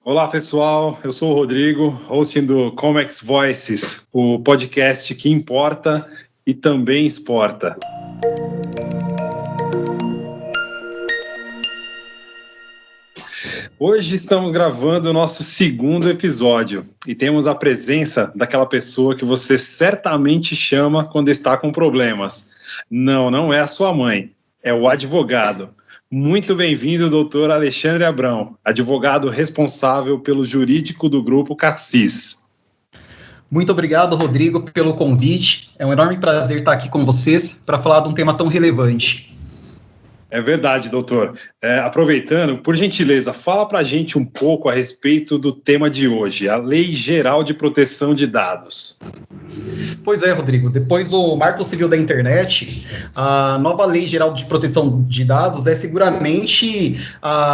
Olá, pessoal. Eu sou o Rodrigo, hosting do Comex Voices, o podcast que importa e também exporta. Hoje estamos gravando o nosso segundo episódio e temos a presença daquela pessoa que você certamente chama quando está com problemas. Não é a sua mãe, é o advogado. Muito bem-vindo, doutor Alexandre Abrão, advogado responsável pelo jurídico do Grupo Cassis. Muito obrigado, Rodrigo, pelo convite. É um enorme prazer estar aqui com vocês para falar de um tema tão relevante. É verdade, doutor. Aproveitando, por gentileza, fala para a gente um pouco a respeito do tema de hoje, a Lei Geral de Proteção de Dados. Pois é, Rodrigo, depois do Marco Civil da Internet, a nova Lei Geral de Proteção de Dados é seguramente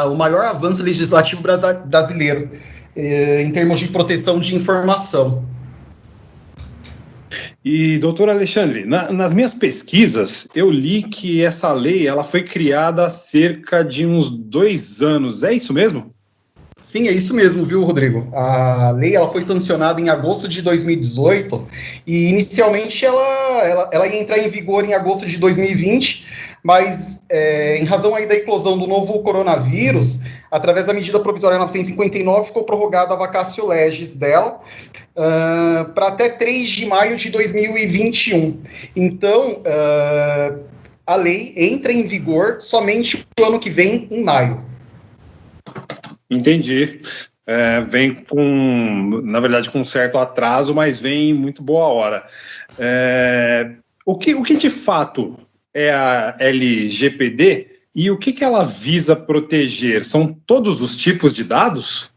o maior avanço legislativo brasileiro em termos de proteção de informação. E, doutor Alexandre, nas minhas pesquisas, eu li que essa lei ela foi criada há cerca de uns 2 anos. É isso mesmo? Sim, é isso mesmo, viu, Rodrigo? A lei ela foi sancionada em agosto de 2018 e, inicialmente, ela ia entrar em vigor em agosto de 2020, mas, em razão aí da eclosão do novo coronavírus, através da medida provisória 959, ficou prorrogada a vacatio legis dela, para até 3 de maio de 2021. Então, a lei entra em vigor somente no ano que vem, em maio. Entendi. Vem na verdade, com um certo atraso, mas vem em muito boa hora. O que de fato é a LGPD e o que ela visa proteger? São todos os tipos de dados?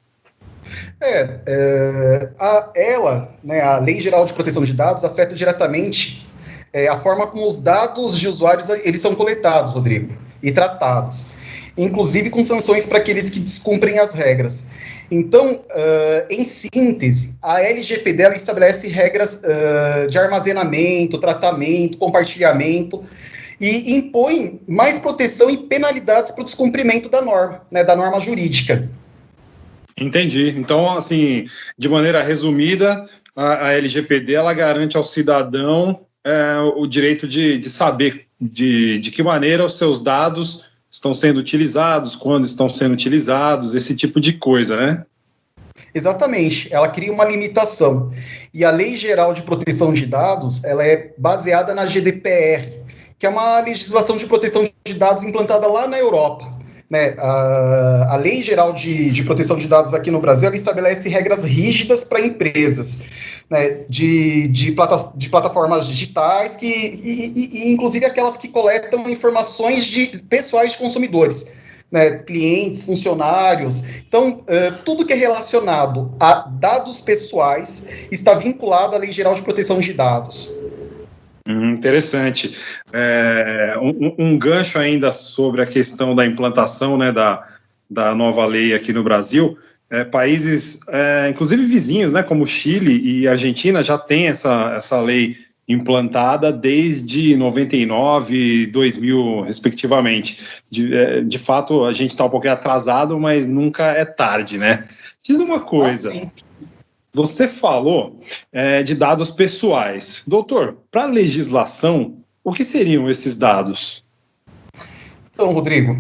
A Lei Geral de Proteção de Dados afeta diretamente a forma como os dados de usuários eles são coletados, Rodrigo, e tratados, inclusive com sanções para aqueles que descumprem as regras. Então, em síntese, a LGPD ela estabelece regras de armazenamento, tratamento, compartilhamento, e impõe mais proteção e penalidades para o descumprimento da norma, da norma jurídica. Entendi. Então, assim, de maneira resumida, a LGPD ela garante ao cidadão o direito de saber de que maneira os seus dados estão sendo utilizados, quando estão sendo utilizados, esse tipo de coisa, né? Exatamente. Ela cria uma limitação. E a Lei Geral de Proteção de Dados, ela é baseada na GDPR, que é uma legislação de proteção de dados implantada lá na Europa. A Lei Geral de Proteção de Dados aqui no Brasil, ela estabelece regras rígidas para empresas, de plataformas digitais, e inclusive aquelas que coletam informações pessoais de consumidores, clientes, funcionários. Então, tudo que é relacionado a dados pessoais está vinculado à Lei Geral de Proteção de Dados. Interessante. Um gancho ainda sobre a questão da implantação, da nova lei aqui no Brasil. Países, inclusive vizinhos, como Chile e Argentina, já têm essa lei implantada desde 99 e 2000, respectivamente. De fato, a gente está um pouquinho atrasado, mas nunca é tarde, né? Diz uma coisa. Sim. Você falou de dados pessoais. Doutor, para a legislação, o que seriam esses dados? Então, Rodrigo,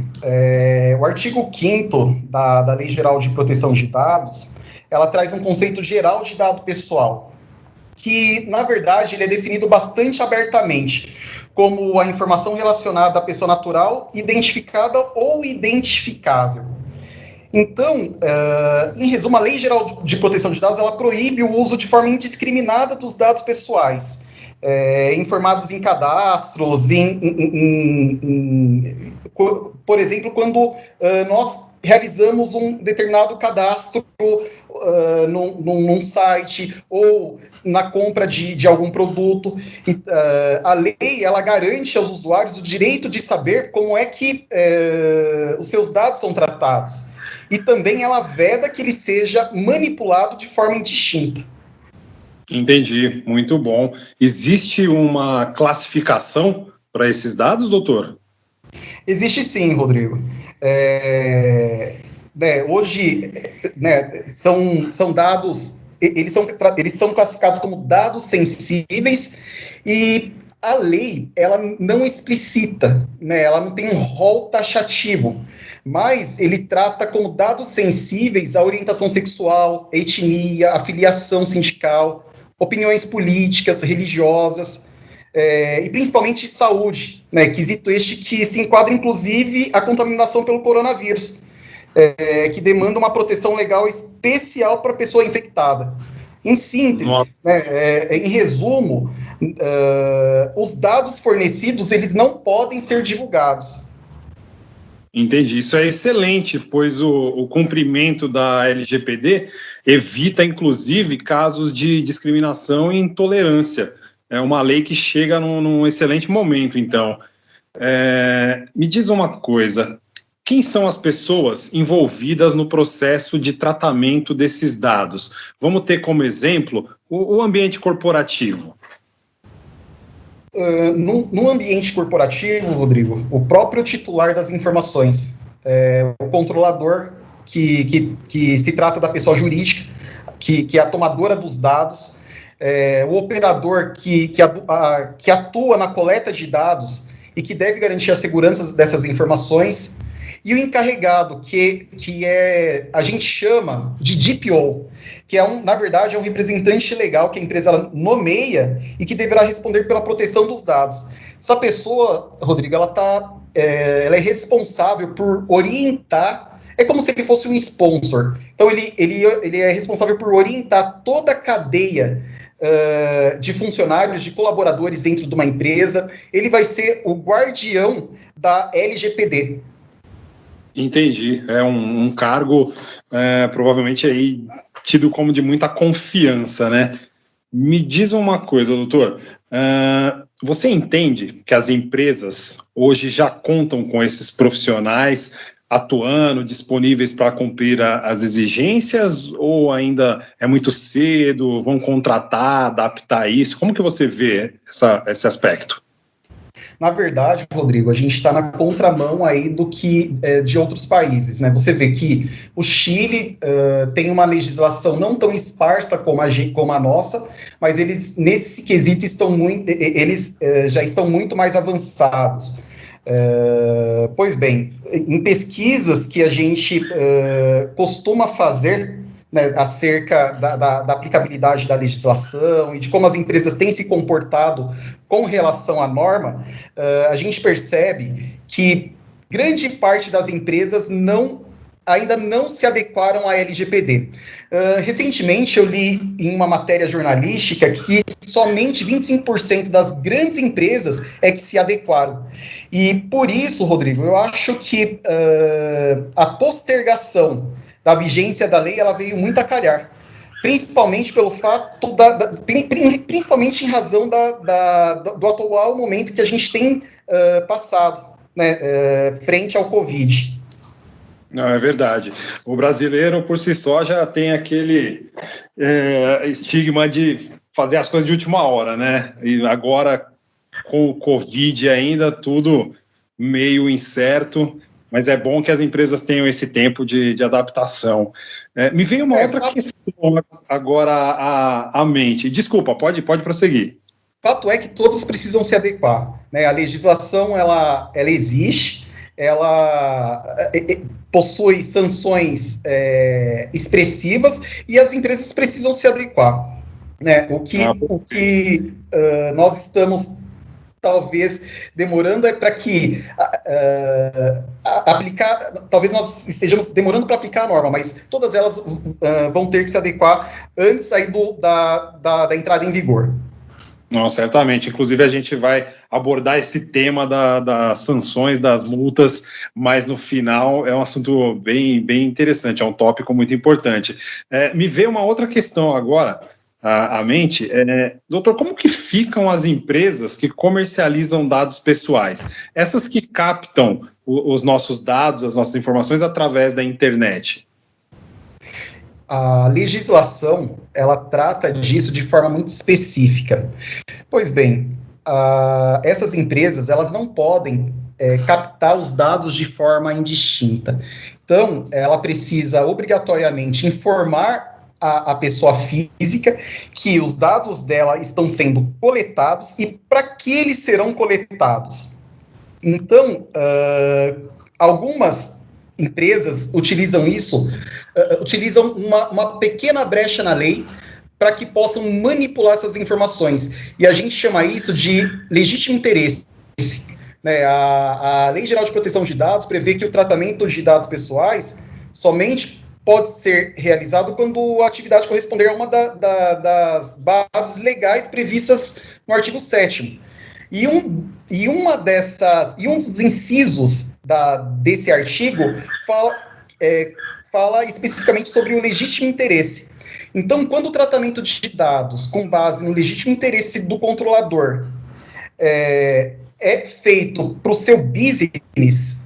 o artigo 5º da Lei Geral de Proteção de Dados, ela traz um conceito geral de dado pessoal, que, na verdade, ele é definido bastante abertamente, como a informação relacionada à pessoa natural, identificada ou identificável. Então, em resumo, a Lei Geral de Proteção de Dados, ela proíbe o uso de forma indiscriminada dos dados pessoais, informados em cadastros, por exemplo, quando nós realizamos um determinado cadastro num site ou na compra de algum produto. A lei, ela garante aos usuários o direito de saber como é que os seus dados são tratados. E também ela veda que ele seja manipulado de forma indistinta. Entendi, muito bom. Existe uma classificação para esses dados, doutor? Existe sim, Rodrigo. né, hoje, né, são dados, eles são classificados como dados sensíveis, e a lei, ela não explicita, né, ela não tem um rol taxativo, mas ele trata como dados sensíveis a orientação sexual, etnia, afiliação sindical, opiniões políticas, religiosas, e principalmente saúde, né, quesito este que se enquadra, inclusive, a contaminação pelo coronavírus, que demanda uma proteção legal especial para a pessoa infectada. Em síntese, né, em resumo, os dados fornecidos, eles não podem ser divulgados. Entendi. Isso é excelente, pois o cumprimento da LGPD evita, inclusive, casos de discriminação e intolerância. É uma lei que chega num excelente momento, então. Me diz uma coisa, quem são as pessoas envolvidas no processo de tratamento desses dados? Vamos ter como exemplo o ambiente corporativo. No ambiente corporativo, Rodrigo, o próprio titular das informações, o controlador, que se trata da pessoa jurídica, que é a tomadora dos dados, o operador que atua na coleta de dados e que deve garantir a segurança dessas informações, e o encarregado, que a gente chama de DPO, que na verdade é um representante legal que a empresa nomeia e que deverá responder pela proteção dos dados. Essa pessoa, Rodrigo, ela é responsável por orientar, é como se ele fosse um sponsor. Então ele é responsável por orientar toda a cadeia de funcionários, de colaboradores dentro de uma empresa. Ele vai ser o guardião da LGPD. Entendi. É um cargo provavelmente aí tido como de muita confiança, né? Me diz uma coisa, doutor. Você entende que as empresas hoje já contam com esses profissionais atuando, disponíveis para cumprir as exigências, ou ainda é muito cedo, vão contratar, adaptar isso? Como que você vê esse aspecto? Na verdade, Rodrigo, a gente está na contramão aí do que de outros países, né? Você vê que o Chile tem uma legislação não tão esparsa como a nossa, mas eles, nesse quesito, já estão muito mais avançados. Pois bem, em pesquisas que a gente costuma fazer, né, acerca da aplicabilidade da legislação e de como as empresas têm se comportado com relação à norma, a gente percebe que grande parte das empresas ainda não se adequaram à LGPD. Recentemente, eu li em uma matéria jornalística que somente 25% das grandes empresas que se adequaram. E por isso, Rodrigo, eu acho que a postergação da vigência da lei, ela veio muito a calhar, principalmente pelo fato principalmente em razão do atual momento que a gente tem passado, né, frente ao Covid. Não, é verdade. O brasileiro, por si só, já tem aquele estigma de fazer as coisas de última hora, né? E agora, com o Covid ainda, tudo meio incerto, mas é bom que as empresas tenham esse tempo de adaptação. Me veio uma outra questão agora à mente. Desculpa, pode prosseguir. Fato é que todos precisam se adequar, né? A legislação, ela existe, ela possui sanções expressivas e as empresas precisam se adequar, né? O que nós estamos talvez demorando para que aplicar, talvez nós estejamos demorando para aplicar a norma, mas todas elas vão ter que se adequar antes aí da entrada em vigor. Não, certamente. Inclusive, a gente vai abordar esse tema das sanções, das multas, mas no final é um assunto bem, bem interessante, é um tópico muito importante. Me veio uma outra questão agora à mente. Doutor, como que ficam as empresas que comercializam dados pessoais? Essas que captam os nossos dados, as nossas informações através da internet? A legislação, ela trata disso de forma muito específica. Pois bem, essas empresas, elas não podem captar os dados de forma indistinta. Então, ela precisa obrigatoriamente informar a pessoa física que os dados dela estão sendo coletados e para que eles serão coletados. Então, algumas empresas utilizam isso, utilizam uma pequena brecha na lei para que possam manipular essas informações. E a gente chama isso de legítimo interesse. Né? A Lei Geral de Proteção de Dados prevê que o tratamento de dados pessoais somente pode ser realizado quando a atividade corresponder a uma das bases legais previstas no artigo 7º. E um dos incisos desse artigo fala especificamente sobre o legítimo interesse. Então, quando o tratamento de dados com base no legítimo interesse do controlador é feito para o seu business,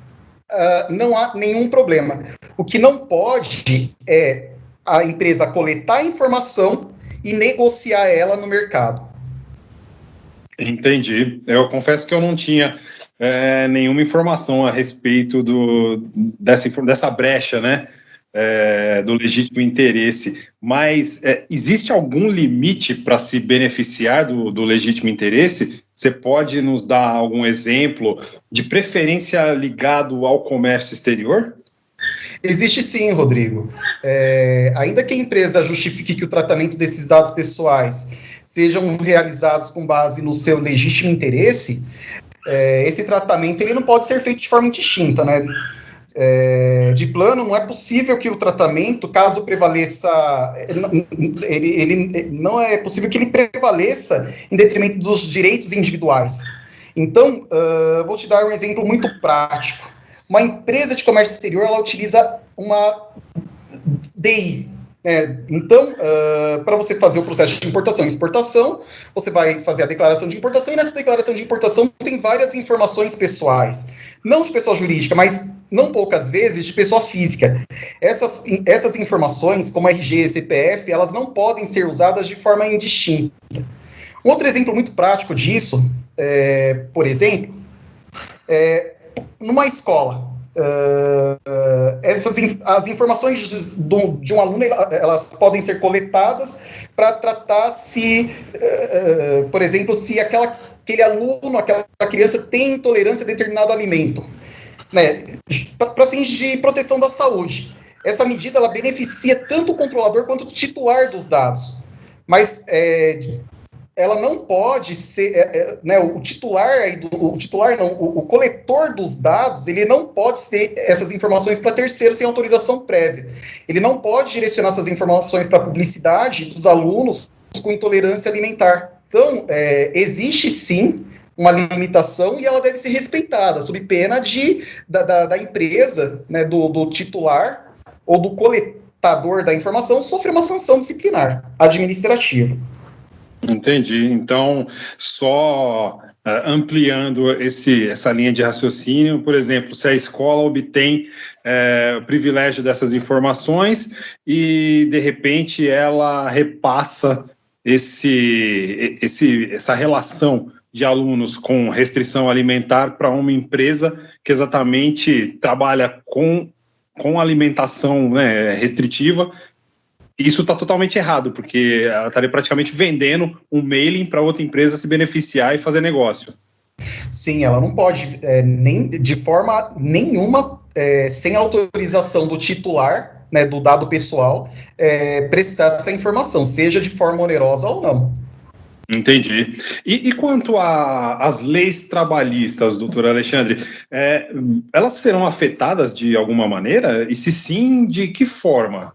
não há nenhum problema. O que não pode é a empresa coletar a informação e negociar ela no mercado. Entendi. Eu confesso que eu não tinha nenhuma informação a respeito dessa brecha, né? Do legítimo interesse. Mas existe algum limite para se beneficiar do legítimo interesse? Você pode nos dar algum exemplo, de preferência ligado ao comércio exterior? Existe sim, Rodrigo. Ainda que a empresa justifique que o tratamento desses dados pessoais sejam realizados com base no seu legítimo interesse, esse tratamento ele não pode ser feito de forma indistinta, né? De plano, não é possível que o tratamento, caso prevaleça, não é possível que ele prevaleça em detrimento dos direitos individuais. Então, vou te dar um exemplo muito prático. Uma empresa de comércio exterior, ela utiliza uma DI. Então, para você fazer o processo de importação e exportação, você vai fazer a declaração de importação, e nessa declaração de importação tem várias informações pessoais, não de pessoa jurídica, mas não poucas vezes de pessoa física. Essas informações, como RG, CPF, elas não podem ser usadas de forma indistinta. Um outro exemplo muito prático disso, por exemplo, numa escola, as informações de um aluno, elas podem ser coletadas para tratar se, por exemplo, se aquele aluno, aquela criança tem intolerância a determinado alimento, né, para fins de proteção da saúde. Essa medida, ela beneficia tanto o controlador quanto o titular dos dados, mas ela não pode ser, né, o coletor dos dados, ele não pode ter essas informações para terceiros sem autorização prévia. Ele não pode direcionar essas informações para publicidade dos alunos com intolerância alimentar. Então, existe sim uma limitação e ela deve ser respeitada, sob pena da empresa, né, do titular ou do coletador da informação sofrer uma sanção disciplinar administrativa. Entendi. Então, só ampliando essa linha de raciocínio, por exemplo, se a escola obtém o privilégio dessas informações e, de repente, ela repassa essa relação de alunos com restrição alimentar para uma empresa que exatamente trabalha com alimentação, né, restritiva. Isso está totalmente errado, porque ela estaria praticamente vendendo um mailing para outra empresa se beneficiar e fazer negócio. Sim, ela não pode, nem de forma nenhuma, sem autorização do titular, né, do dado pessoal, prestar essa informação, seja de forma onerosa ou não. Entendi. E quanto às leis trabalhistas, doutor Alexandre, elas serão afetadas de alguma maneira? E se sim, de que forma?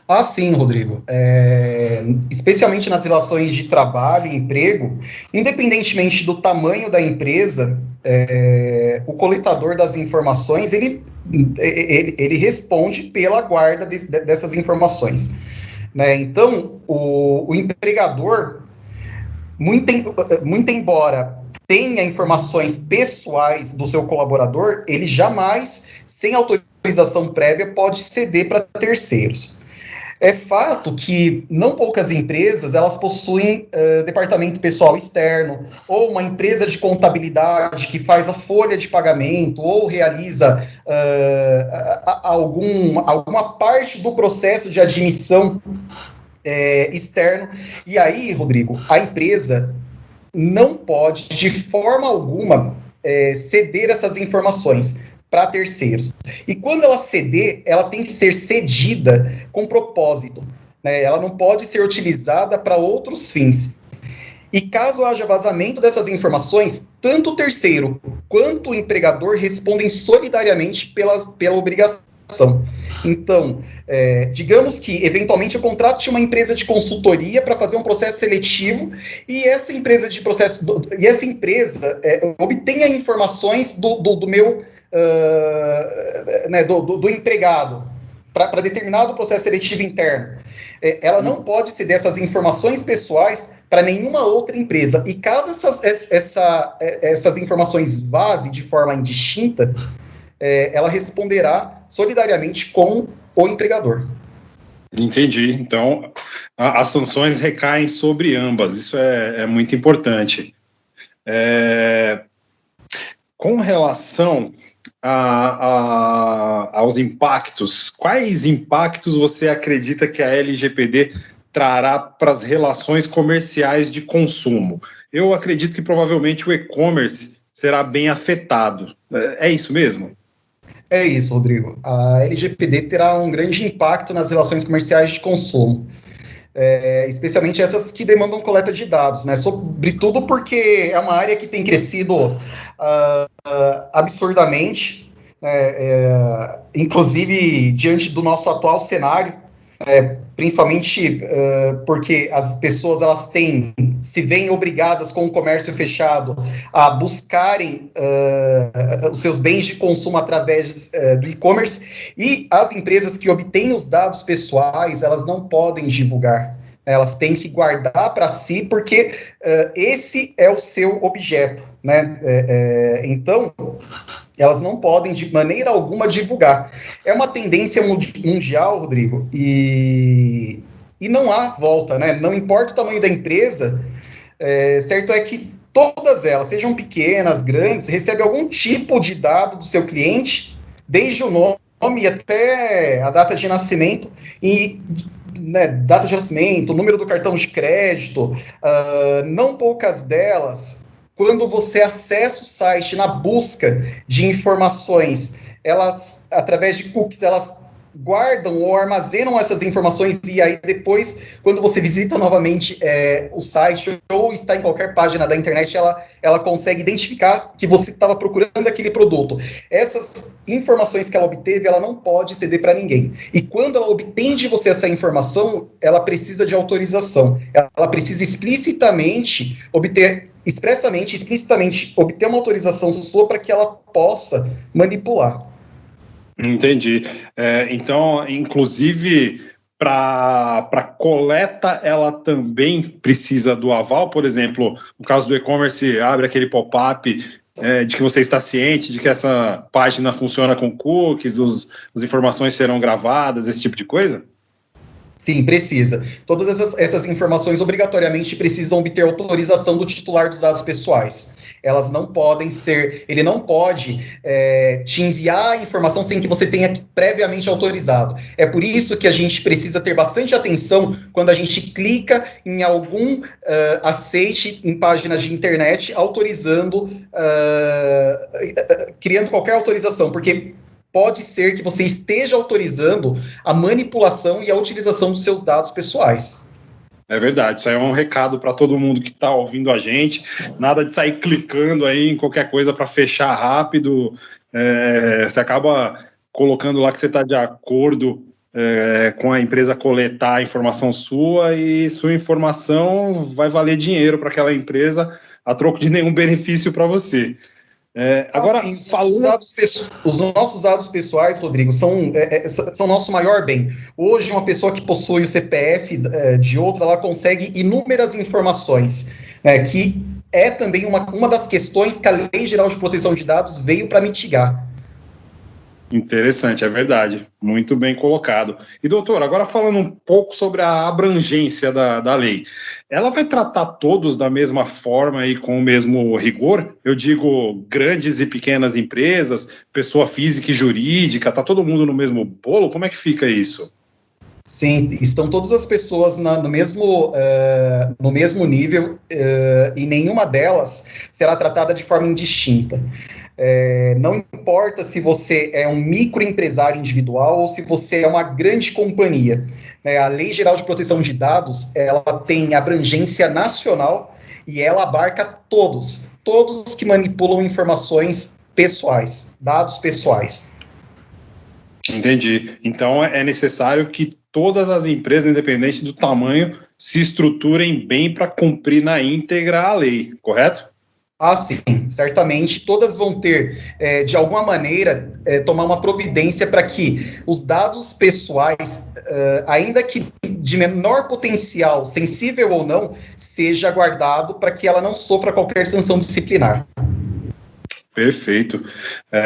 Ah, sim, Rodrigo. Especialmente nas relações de trabalho e emprego, independentemente do tamanho da empresa, o coletador das informações, ele responde pela guarda dessas informações. Né? Então, o empregador, muito embora tenha informações pessoais do seu colaborador, ele jamais, sem autorização prévia, pode ceder para terceiros. É fato que não poucas empresas elas possuem departamento pessoal externo, ou uma empresa de contabilidade que faz a folha de pagamento, ou realiza alguma parte do processo de admissão externo. E aí, Rodrigo, a empresa não pode, de forma alguma, ceder essas informações para terceiros. E quando ela ceder, ela tem que ser cedida com propósito. Né? Ela não pode ser utilizada para outros fins. E caso haja vazamento dessas informações, tanto o terceiro quanto o empregador respondem solidariamente pela obrigação. Então, digamos que eventualmente eu contrate uma empresa de consultoria para fazer um processo seletivo e essa empresa obtenha informações do meu do empregado para determinado processo seletivo interno. Ela não pode ceder essas informações pessoais para nenhuma outra empresa. E caso essas informações vazem de forma indistinta, ela responderá solidariamente com o empregador. Entendi. Então, as sanções recaem sobre ambas. Isso é muito importante. Com relação aos impactos, quais impactos você acredita que a LGPD trará para as relações comerciais de consumo? Eu acredito que provavelmente o e-commerce será bem afetado. É isso mesmo? É isso, Rodrigo. A LGPD terá um grande impacto nas relações comerciais de consumo, especialmente essas que demandam coleta de dados, né? Sobretudo porque é uma área que tem crescido absurdamente, inclusive diante do nosso atual cenário, principalmente porque as pessoas elas se veem obrigadas com o comércio fechado a buscarem os seus bens de consumo através do e-commerce, e as empresas que obtêm os dados pessoais elas não podem divulgar, elas têm que guardar para si porque esse é o seu objeto, né? Então elas não podem, de maneira alguma, divulgar. É uma tendência mundial, Rodrigo, e não há volta, né? Não importa o tamanho da empresa, certo é que todas elas, sejam pequenas, grandes, recebem algum tipo de dado do seu cliente, desde o nome até a data de nascimento, e data de nascimento, número do cartão de crédito, não poucas delas, quando você acessa o site na busca de informações, elas, através de cookies, elas guardam ou armazenam essas informações e aí depois, quando você visita novamente o site ou está em qualquer página da internet, ela consegue identificar que você estava procurando aquele produto. Essas informações que ela obteve, ela não pode ceder para ninguém. E quando ela obtém de você essa informação, ela precisa de autorização. Ela precisa explicitamente obter uma autorização sua para que ela possa manipular. Entendi. Então, inclusive, para coleta, ela também precisa do aval. Por exemplo, no caso do e-commerce, abre aquele pop-up de que você está ciente de que essa página funciona com cookies, as informações serão gravadas, esse tipo de coisa? Sim, precisa. Todas essas informações obrigatoriamente precisam obter autorização do titular dos dados pessoais. Elas não podem ser, ele não pode te enviar a informação sem que você tenha previamente autorizado. É por isso que a gente precisa ter bastante atenção quando a gente clica em algum aceite em páginas de internet autorizando, criando qualquer autorização, porque pode ser que você esteja autorizando a manipulação e a utilização dos seus dados pessoais. É verdade, isso aí é um recado para todo mundo que está ouvindo a gente. Nada de sair clicando aí em qualquer coisa para fechar rápido. Você acaba colocando lá que você está de acordo com a empresa coletar a informação sua e sua informação vai valer dinheiro para aquela empresa a troco de nenhum benefício para você. Agora, sim, os nossos dados pessoais, Rodrigo, são nosso maior bem. Hoje, uma pessoa que possui o CPF de outra, ela consegue inúmeras informações, que é também uma das questões que a Lei Geral de Proteção de Dados veio para mitigar. Interessante, é verdade. Muito bem colocado. E, doutor, agora falando um pouco sobre a abrangência da lei. Ela vai tratar todos da mesma forma e com o mesmo rigor? Eu digo grandes e pequenas empresas, pessoa física e jurídica, tá todo mundo no mesmo bolo? Como é que fica isso? Sim, estão todas as pessoas no mesmo nível, e nenhuma delas será tratada de forma indistinta. Não importa se você é um microempresário individual ou se você é uma grande companhia. Né? A Lei Geral de Proteção de Dados, ela tem abrangência nacional e ela abarca todos que manipulam informações pessoais, dados pessoais. Entendi. Então é necessário que todas as empresas, independente do tamanho, se estruturem bem para cumprir na íntegra a lei, correto? Ah, sim, certamente todas vão ter, de alguma maneira, tomar uma providência para que os dados pessoais, ainda que de menor potencial, sensível ou não, seja guardado para que ela não sofra qualquer sanção disciplinar. Perfeito.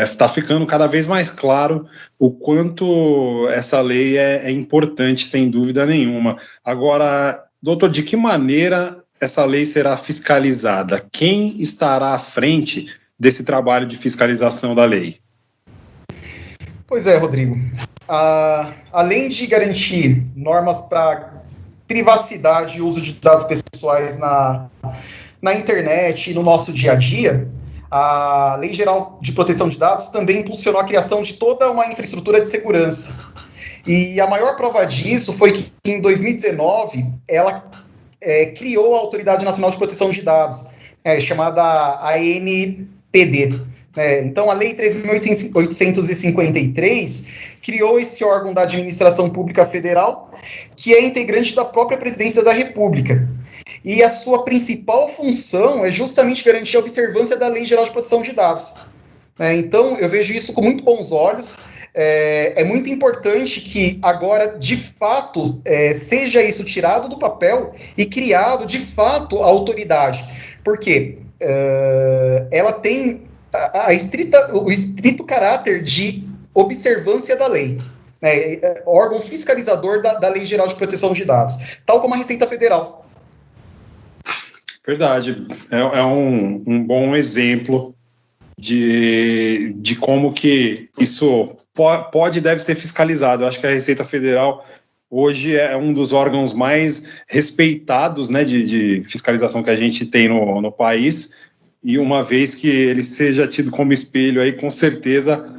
Está ficando cada vez mais claro o quanto essa lei é importante, sem dúvida nenhuma. Agora, doutor, de que maneira essa lei será fiscalizada? Quem estará à frente desse trabalho de fiscalização da lei? Pois é, Rodrigo. Além de garantir normas para privacidade e uso de dados pessoais na internet e no nosso dia a dia, a Lei Geral de Proteção de Dados também impulsionou a criação de toda uma infraestrutura de segurança. E a maior prova disso foi que, em 2019, ela criou a Autoridade Nacional de Proteção de Dados, chamada ANPD. Então, a Lei 3.853 criou esse órgão da administração pública federal, que é integrante da própria presidência da República. E a sua principal função é justamente garantir a observância da Lei Geral de Proteção de Dados. Então, eu vejo isso com muito bons olhos. É muito importante que agora, de fato, seja isso tirado do papel e criado, de fato, a autoridade. Porque ela tem o estrito caráter de observância da lei. Órgão fiscalizador da Lei Geral de Proteção de Dados, tal como a Receita Federal. Verdade. É um bom exemplo de como que isso pode e deve ser fiscalizado. Eu acho que a Receita Federal hoje é um dos órgãos mais respeitados, né, de fiscalização que a gente tem no país, e uma vez que ele seja tido como espelho, aí com certeza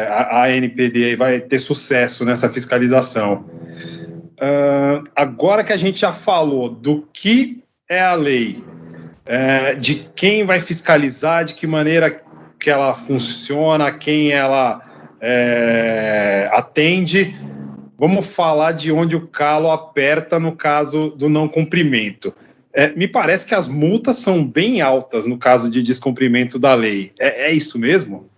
a ANPD vai ter sucesso nessa fiscalização. Agora que a gente já falou do que é a lei, de quem vai fiscalizar, de que maneira que ela funciona, quem ela atende, vamos falar de onde o calo aperta no caso do não cumprimento. Me parece que as multas são bem altas no caso de descumprimento da lei. É isso mesmo?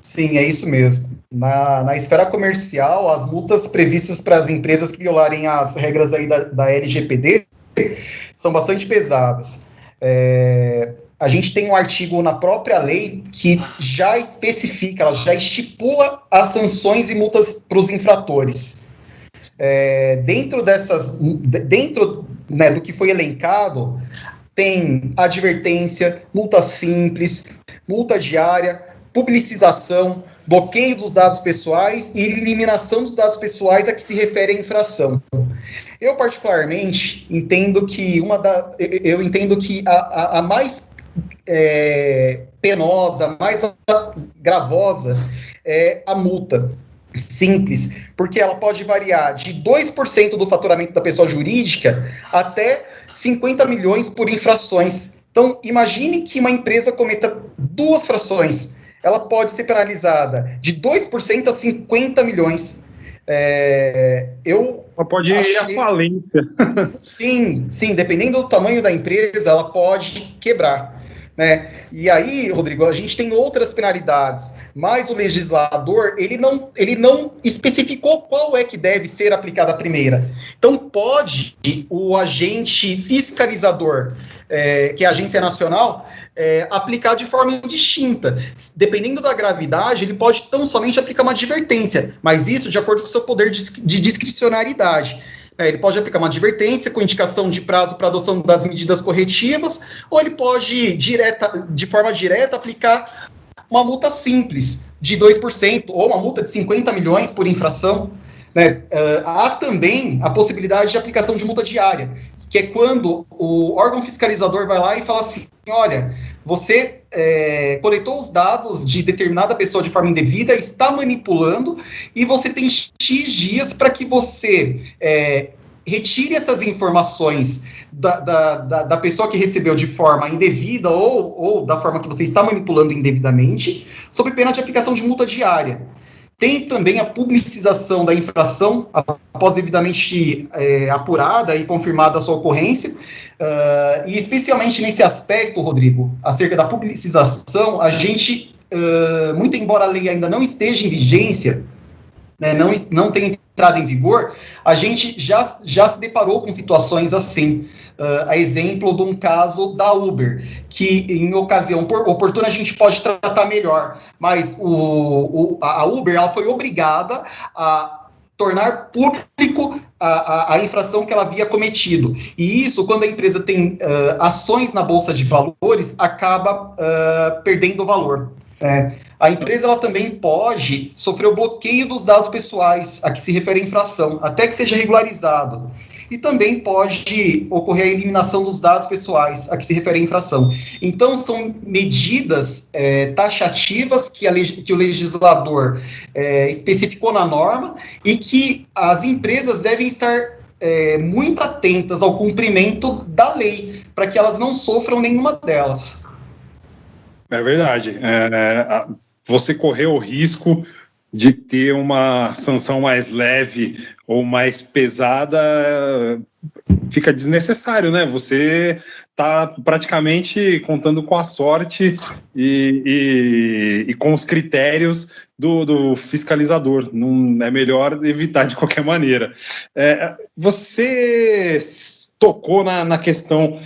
Sim, é isso mesmo. Na esfera comercial, as multas previstas para as empresas que violarem as regras aí da LGPD são bastante pesadas. A gente tem um artigo na própria lei que já especifica, ela já estipula as sanções e multas para os infratores. Dentro do que foi elencado, tem advertência, multa simples, multa diária, publicização, bloqueio dos dados pessoais e eliminação dos dados pessoais a que se refere a infração. Eu, particularmente, entendo que a mais penosa, mais gravosa é a multa simples, porque ela pode variar de 2% do faturamento da pessoa jurídica até 50 milhões por infrações. Então, imagine que uma empresa cometa 2 frações. Ela pode ser penalizada de 2% a 50 milhões. Ela pode ir à falência. Sim, dependendo do tamanho da empresa, ela pode quebrar. né? E aí, Rodrigo, a gente tem outras penalidades, mas o legislador, ele não especificou qual é que deve ser aplicada a primeira. Então, pode o agente fiscalizador, que é a Agência Nacional, aplicar de forma indistinta. Dependendo da gravidade, ele pode tão somente aplicar uma advertência, mas isso de acordo com o seu poder de discricionariedade. Ele pode aplicar uma advertência com indicação de prazo para adoção das medidas corretivas, ou ele pode, de forma direta, aplicar uma multa simples de 2%, ou uma multa de 50 milhões por infração. Né? Há também a possibilidade de aplicação de multa diária, que é quando o órgão fiscalizador vai lá e fala assim, olha, você coletou os dados de determinada pessoa de forma indevida, está manipulando, e você tem X dias para que você retire essas informações da pessoa que recebeu de forma indevida ou da forma que você está manipulando indevidamente, sob pena de aplicação de multa diária. Tem também a publicização da infração, após devidamente apurada e confirmada a sua ocorrência, e especialmente nesse aspecto, Rodrigo, acerca da publicização, a gente, muito embora a lei ainda não esteja em vigência, né, não tenha entrado em vigor, a gente já se deparou com situações assim, a exemplo de um caso da Uber, que em ocasião oportuna a gente pode tratar melhor, mas a Uber ela foi obrigada a tornar público a infração que ela havia cometido. E isso, quando a empresa tem ações na Bolsa de Valores, acaba perdendo valor. A empresa ela também pode sofrer o bloqueio dos dados pessoais a que se refere a infração, até que seja regularizado. E também pode ocorrer a eliminação dos dados pessoais a que se refere a infração. Então, são medidas taxativas que o legislador especificou na norma e que as empresas devem estar muito atentas ao cumprimento da lei, para que elas não sofram nenhuma delas. É verdade. Você correu o risco de ter uma sanção mais leve ou mais pesada, fica desnecessário, né? Você está praticamente contando com a sorte e com os critérios do fiscalizador. Não é melhor evitar de qualquer maneira. Você tocou na questão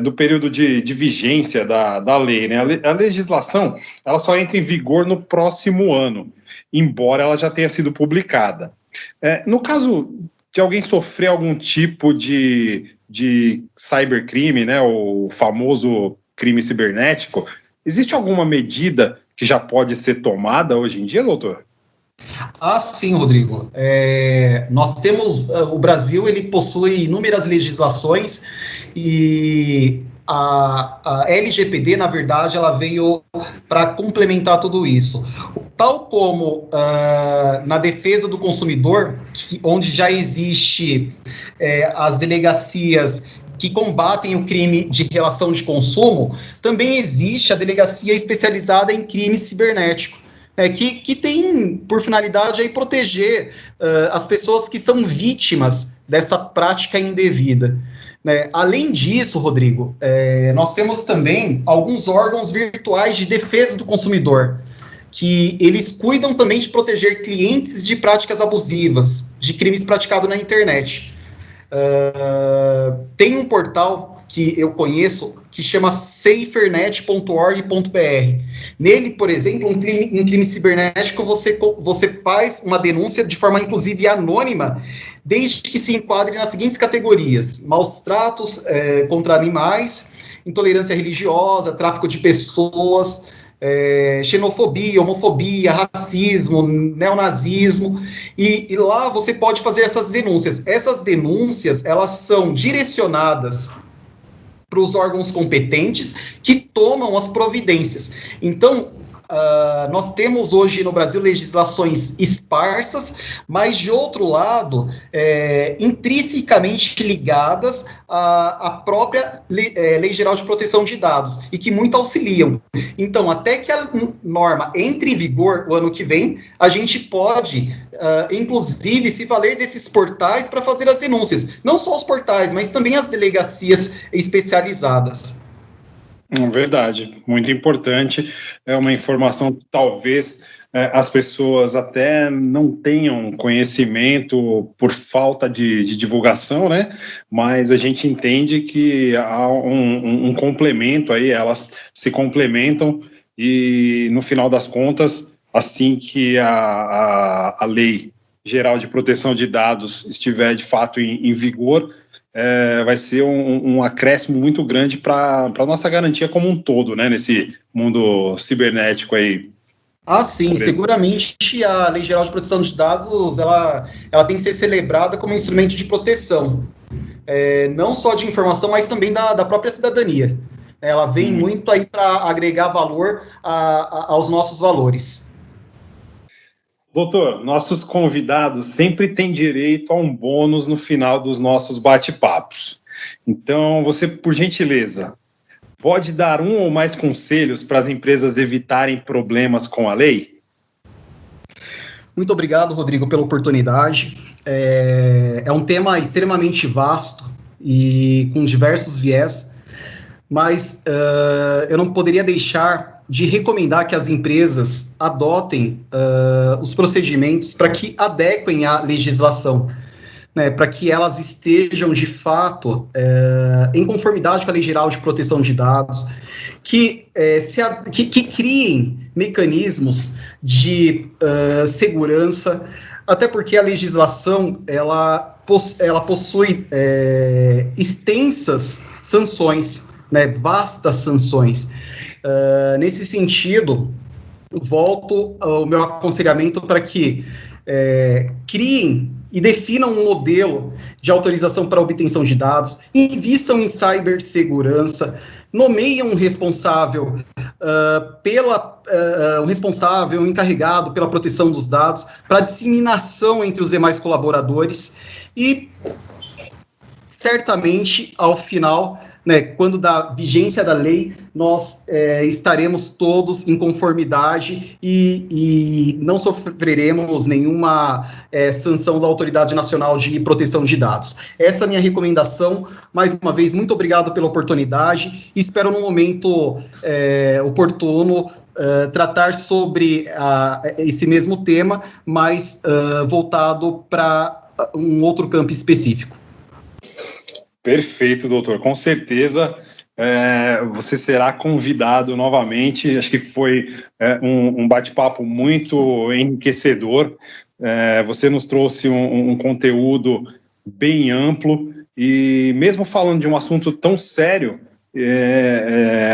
do período de vigência da lei, né? A legislação ela só entra em vigor no próximo ano, embora ela já tenha sido publicada. No caso de alguém sofrer algum tipo de cybercrime, né, o famoso crime cibernético, existe alguma medida que já pode ser tomada hoje em dia, doutor? Sim, Rodrigo. Nós temos, o Brasil ele possui inúmeras legislações e a LGPD, na verdade, ela veio para complementar tudo isso. Tal como na defesa do consumidor, onde já existe as delegacias que combatem o crime de relação de consumo, também existe a delegacia especializada em crime cibernético. Que tem por finalidade aí proteger as pessoas que são vítimas dessa prática indevida. Além disso, Rodrigo, nós temos também alguns órgãos virtuais de defesa do consumidor, que eles cuidam também de proteger clientes de práticas abusivas, de crimes praticados na internet. Tem um portal que eu conheço que chama safernet.org.br. Nele, por exemplo, um crime cibernético, você faz uma denúncia de forma, inclusive, anônima, desde que se enquadre nas seguintes categorias: maus tratos contra animais, intolerância religiosa, tráfico de pessoas, xenofobia, homofobia, racismo, neonazismo, e lá você pode fazer essas denúncias. Essas denúncias, elas são direcionadas para os órgãos competentes que tomam as providências. Então, nós temos hoje no Brasil legislações esparsas, mas, de outro lado, intrinsecamente ligadas à própria Lei Geral de Proteção de Dados, e que muito auxiliam. Então, até que a norma entre em vigor o ano que vem, a gente pode, inclusive, se valer desses portais para fazer as denúncias. Não só os portais, mas também as delegacias especializadas. Verdade, muito importante. É uma informação que talvez as pessoas até não tenham conhecimento por falta de divulgação, né? Mas a gente entende que há um complemento aí, elas se complementam e, no final das contas, assim que a Lei Geral de Proteção de Dados estiver de fato em vigor, vai ser um acréscimo muito grande para a nossa garantia como um todo, né, nesse mundo cibernético aí. Ah, sim, seguramente a Lei Geral de Proteção de Dados, ela tem que ser celebrada como instrumento de proteção, não só de informação, mas também da própria cidadania. Ela vem muito aí para agregar valor aos nossos valores. Doutor, nossos convidados sempre têm direito a um bônus no final dos nossos bate-papos. Então, você, por gentileza, pode dar um ou mais conselhos para as empresas evitarem problemas com a lei? Muito obrigado, Rodrigo, pela oportunidade. É um tema extremamente vasto e com diversos viés, mas eu não poderia deixar de recomendar que as empresas adotem os procedimentos para que adequem à legislação, né, para que elas estejam, de fato, em conformidade com a Lei Geral de Proteção de Dados, que criem mecanismos de segurança, até porque a legislação ela possui extensas sanções, né, vastas sanções. Nesse sentido, volto ao meu aconselhamento para que criem e definam um modelo de autorização para obtenção de dados, invistam em cibersegurança, nomeiam um responsável um responsável encarregado pela proteção dos dados, para disseminação entre os demais colaboradores e certamente ao final, né, quando da vigência da lei, nós estaremos todos em conformidade e não sofreremos nenhuma sanção da Autoridade Nacional de Proteção de Dados. Essa é a minha recomendação. Mais uma vez, muito obrigado pela oportunidade e espero, num momento oportuno, tratar sobre esse mesmo tema, mas voltado para um outro campo específico. Perfeito, doutor. Com certeza você será convidado novamente. Acho que foi um bate-papo muito enriquecedor. Você nos trouxe um conteúdo bem amplo e, mesmo falando de um assunto tão sério,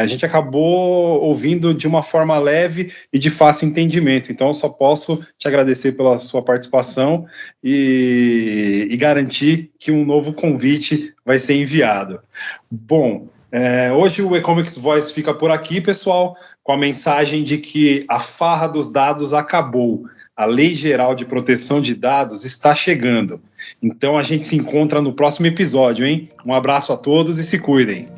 a gente acabou ouvindo de uma forma leve e de fácil entendimento. Então, eu só posso te agradecer pela sua participação e garantir que um novo convite vai ser enviado. Bom, hoje o E-Comics Voice fica por aqui, pessoal, com a mensagem de que a farra dos dados acabou. A Lei Geral de Proteção de Dados está chegando. Então, a gente se encontra no próximo episódio, hein? Um abraço a todos e se cuidem.